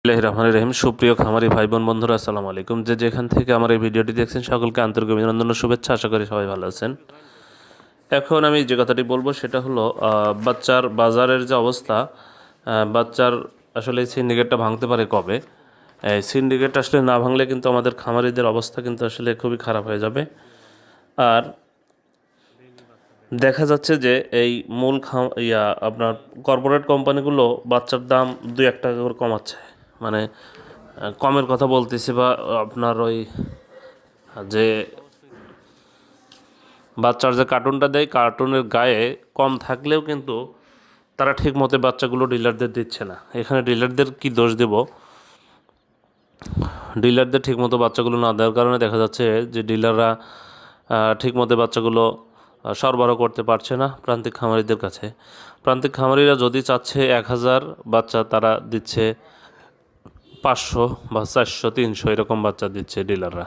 বিসমিল্লাহির রহমানির রহিম। সুপ্রিয় খামারি ভাই বোন বন্ধুরা, আসসালামু আলাইকুম। যে যেখান থেকে আমার এই ভিডিওটি দেখছেন সকলকে আন্তরিক অভিনন্দন ও শুভেচ্ছা। আশা করি সবাই ভালো আছেন। এখন আমি যে কথাটি বলবো সেটা হলো বাচ্চার বাজারের যে অবস্থা, বাচ্চার আসলে এই সিন্ডিকেটটা ভাঙতে পারে কবে। এই সিন্ডিকেট আসলে না ভাঙলে কিন্তু আমাদের খামারিদের অবস্থা কিন্তু আসলে খুবই খারাপ হয়ে যাবে। আর দেখা যাচ্ছে যে এই মূল আপনার কর্পোরেট কোম্পানিগুলো বাচ্চার দাম 2-1 টাকা করে কমাচ্ছে। মানে কমের কথা বলতেছি, বা আপনার ওই যে বাচ্চার যে কার্টুনটা দেয়, কার্টুনের গায়ে কম থাকলেও কিন্তু তারা ঠিক মতো বাচ্চাগুলো ডিলারদের দিচ্ছে না। এখানে ডিলারদের কি দোষ দেব? ডিলারদের ঠিকমতো বাচ্চাগুলো না দেওয়ার কারণে দেখা যাচ্ছে যে ডিলাররা ঠিকমতো বাচ্চাগুলো সরবরাহ করতে পারছে না প্রান্তিক খামারিদের কাছে। প্রান্তিক খামারিরা যদি চাচ্ছে 1000 বাচ্চা, তারা দিচ্ছে 500 বা 400 300 এরকম বাচ্চা দিচ্ছে ডিলাররা।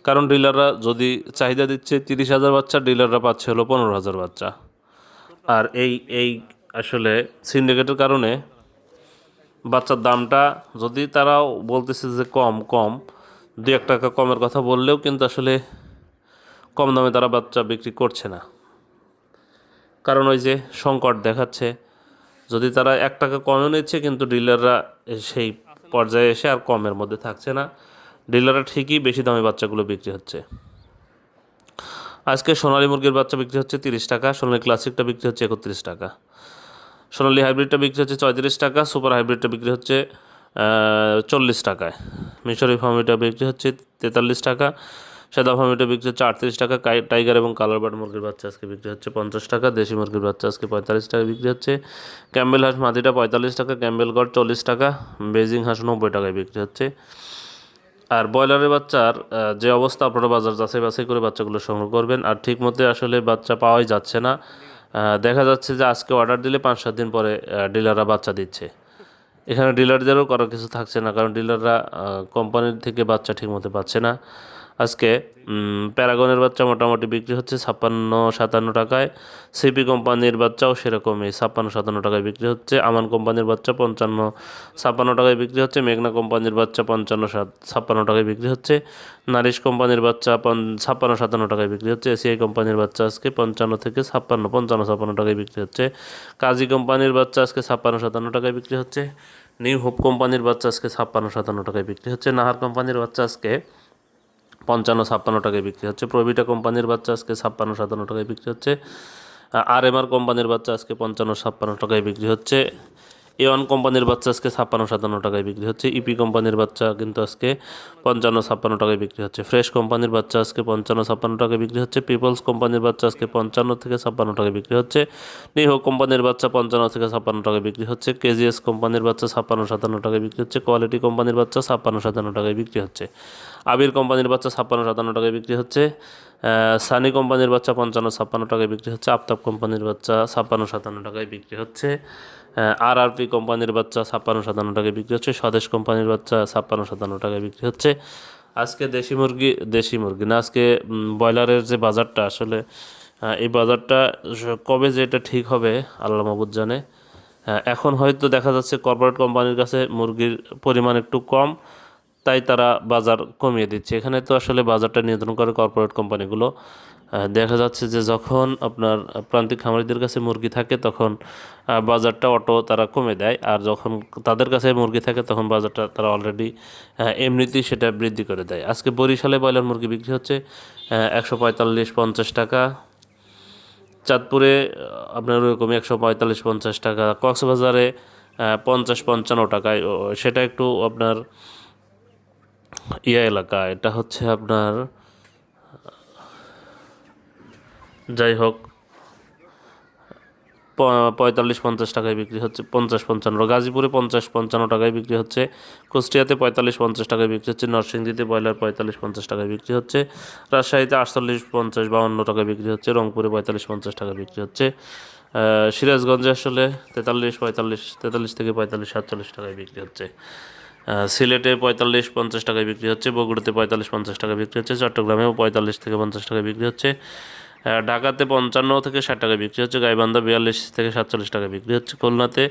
কারণ ডিলাররা যদি চাহিদা দিচ্ছে 30,000 বাচ্চা, ডিলাররা পাচ্ছে হলো 15,000 বাচ্চা। আর এই এই আসলে সিন্ডিকেটের কারণে বাচ্চার দামটা, যদি তারাও বলতেছে যে কম কম 2-1 টাকা কমের কথা বললেও কিন্তু আসলে কম দামে তারা বাচ্চা বিক্রি করছে না। কারণ ওই যে সংকট দেখাচ্ছে, যদি তারা 1 টাকা কমে নিচ্ছে কিন্তু ডিলাররা সেই পর্যায়ে এসে আর কমের মধ্যে থাকছে না। ডিলাররা ঠিকই বেশি দামে বাচ্চাগুলো বিক্রি হচ্ছে। আজকে সোনালী মুরগির বাচ্চা বিক্রি হচ্ছে 30 টাকা, সোনালী ক্লাসিকটা বিক্রি হচ্ছে 31 টাকা, সোনালী হাইব্রিডটা বিক্রি হচ্ছে 34 টাকা, সুপার হাইব্রিডটা বিক্রি হচ্ছে 40 টাকায়, মিশরি ফার্মিটা বিক্রি হচ্ছে 43 টাকা, সাদা ফার্মিটা বিক্রি হচ্ছে 38 টাকা, টাইগার এবং কালার বার্ড মুরগির বাচ্চা আজকে বিক্রি হচ্ছে 50 টাকা, দেশি মুরগির বাচ্চা আজকে 45 টাকা বিক্রি হচ্ছে, ক্যাম্বেল হাঁস মাদিটা 45 টাকা, ক্যাম্বেল গড় 40 টাকা, বেজিং হাঁস 90 টাকায় বিক্রি হচ্ছে। আর ব্রয়লারের বাচ্চার যে অবস্থা, আপনারা বাজার যাচাই বাছাই করে বাচ্চাগুলো সংগ্রহ করবেন। আর ঠিক মতো আসলে বাচ্চা পাওয়াই যাচ্ছে না। দেখা যাচ্ছে যে আজকে অর্ডার দিলে 5-7 দিন পরে ডিলাররা বাচ্চা দিচ্ছে। এখানে ডিলারদেরও করার কিছু থাকছে না, কারণ ডিলাররা কোম্পানির থেকে বাচ্চা ঠিক মতো পাচ্ছে না। আজকে প্যারাগনের বাচ্চা মোটামুটি বিক্রি হচ্ছে 56-57 টাকায়, সিপি কোম্পানির বাচ্চাও সেরকমই 56-57 টাকায় বিক্রি হচ্ছে, আমান কোম্পানির বাচ্চা 55-56 টাকায় বিক্রি হচ্ছে, মেঘনা কোম্পানির বাচ্চা 55-56 টাকায় বিক্রি হচ্ছে, নারিশ কোম্পানির বাচ্চা 56-57 টাকায় বিক্রি হচ্ছে, এসিআই কোম্পানির বাচ্চা আজকে 55 টাকায় বিক্রি হচ্ছে, কাজী কোম্পানির বাচ্চা আজকে 56-57 টাকায় বিক্রি হচ্ছে, নিউ হোপ কোম্পানির বাচ্চা আজকে 56-57 টাকায় বিক্রি হচ্ছে, নাহার কোম্পানির বাচ্চা আজকে 55-56 টাকায় বিক্রি হচ্ছে, প্রভিটা কোম্পানির বাচ্চা আজকে 56-57 টাকায় বিক্রি হচ্ছে, RMR কোম্পানির বাচ্চা আজকে 55-56 টাকায় বিক্রি হচ্ছে, A1 কোম্পানির বাচ্চা আজকে 56-57 টাকায় বিক্রি হচ্ছে, ইপি কোম্পানির বাচ্চা কিন্তু আজকে 55-56 টাকায় বিক্রি হচ্ছে, ফ্রেশ কোম্পানির বাচ্চা আজকে 55-56 টাকায় বিক্রি হচ্ছে, পিপলস কোম্পানির বাচ্চা আজকে 55-56 টাকায় বিক্রি হচ্ছে, নিহো কোম্পানির বাচ্চা 55-56 টাকায় বিক্রি হচ্ছে, কেজিএস কোম্পানির বাচ্চা 56-57 টাকায় বিক্রি হচ্ছে, কোয়ালিটি কোম্পানির বাচ্চা 56-57 টাকায় বিক্রি হচ্ছে, আবির কোম্পানির বাচ্চা 56-57 টাকায় বিক্রি হচ্ছে, সানি কোম্পানির বাচ্চা 55-56 টাকায় বিক্রি হচ্ছে, আফতাব কোম্পানির বাচ্চা 56-57 টাকায় বিক্রি হচ্ছে, RRP কোম্পানির বাচ্চা 56-57 টাকায় বিক্রি হচ্ছে, স্বদেশ কোম্পানির বাচ্চা 56-57 টাকায় বিক্রি হচ্ছে। আজকে দেশি মুরগি না, আজকে ব্রয়লারের যে বাজারটা, আসলে এই বাজারটা কবে যে এটা ঠিক হবে আল্লাহ মাবুদ জানে। এখন হয়তো দেখা যাচ্ছে কর্পোরেট কোম্পানির কাছে মুরগির পরিমাণ একটু কম, তাই তারা বাজার কমিয়ে দিচ্ছে। এখানে তো আসলে বাজারটা নিয়ন্ত্রণ করে কর্পোরেট কোম্পানিগুলো। দেখা যাচ্ছে যে যখন আপনার প্রান্তিক খামারিদের কাছে মুরগি থাকে তখন বাজারটা তারা কমে দেয়, আর যখন তাদের কাছে মুরগি থাকে তখন বাজারটা তারা অলরেডি এমনিতেই সেটা বৃদ্ধি করে দেয়। আজকে বরিশালে ব্রয়লার মুরগি বিক্রি হচ্ছে 145-50 টাকা, চাঁদপুরে আপনার ওরকমই 145-50 টাকা, কক্সবাজারে 50-55 টাকায়। সেটা একটু আপনার এলাকা, এটা হচ্ছে আপনার, যাই হোক, 45-50 টাকায় বিক্রি হচ্ছে, 50-55। গাজীপুরে 50-55 টাকায় বিক্রি হচ্ছে, কুষ্টিয়াতে 45-50 টাকায় বিক্রি হচ্ছে, নরসিংদীতে ব্রয়লার 45-50 টাকায় বিক্রি হচ্ছে, রাজশাহীতে 48-50-52 টাকায় বিক্রি হচ্ছে, রংপুরে 45-50 টাকায় বিক্রি হচ্ছে, সিরাজগঞ্জে আসলে 43 থেকে 45-47 টাকায় বিক্রি হচ্ছে, সিলেটে 45-50 টাকায় বিক্রি হচ্ছে, বগুড়াতে 45-50 টাকায় বিক্রি হচ্ছে, চট্টগ্রামেও 45 থেকে 50 টাকায় বিক্রি হচ্ছে, ঢাকাতে 55 থেকে 60 টাকায় বিক্রি হচ্ছে, গাইবান্ধা 42 থেকে 47 টাকায় বিক্রি হচ্ছে, খুলনাতে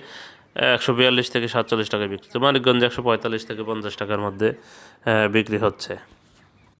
142 থেকে 47 টাকায় বিক্রি হচ্ছে। মানিকগঞ্জে 145 থেকে 50 টাকার মধ্যে বিক্রি হচ্ছে।